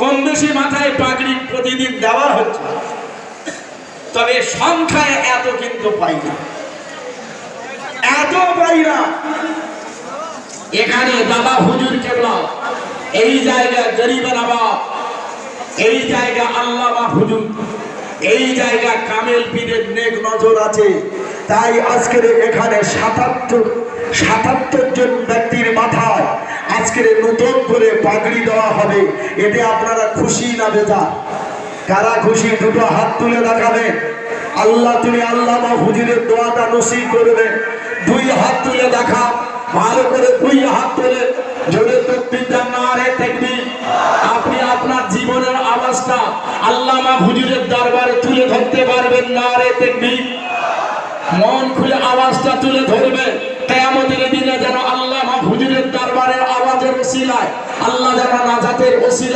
কম বেশি মাথায় পাগড়ি প্রতিদিন দেওয়া হচ্ছে, তবে সংখ্যায় এত কিন্তু পাই না, এত পাই না। এখানে দাদা হুজুর কেবলা, এই জায়গা গরিবের আবাদ, এই জায়গা আল্লামা হুজুর, এই জায়গা কামেল পীরের নেক নজর আছে। তাই আজকের এখানে ৭৭ জন ব্যক্তির মাথায় আজকের নতুন করে পাগড়ি দেওয়া হবে। এতে আপনারা খুশি না বেজার? কারা খুশি? দুটো হাত তুলে দেখাবেন। আল্লাহ তুমি আল্লামা হুজুরের দোয়াটা নসিব করবে। দুই হাত তুলে দেখা, ভালো করে দুই হাত তুলে জোরে তাকবীর দেন, নারে তাকবীর। আপনি আপনার জীবনের আওয়াজটা আল্লামা হুজুরের দরবারে তুলে ধরতে পারবেন, নারে তাকবীর। মন খুলে আওয়াজটা তুলে ধরবে। কিয়ামতের দিনে যেন আল্লামা হুজুরের দরবারের আওয়াজের ওসিলায় আল্লাহ যেন নাজাতের ওসিলা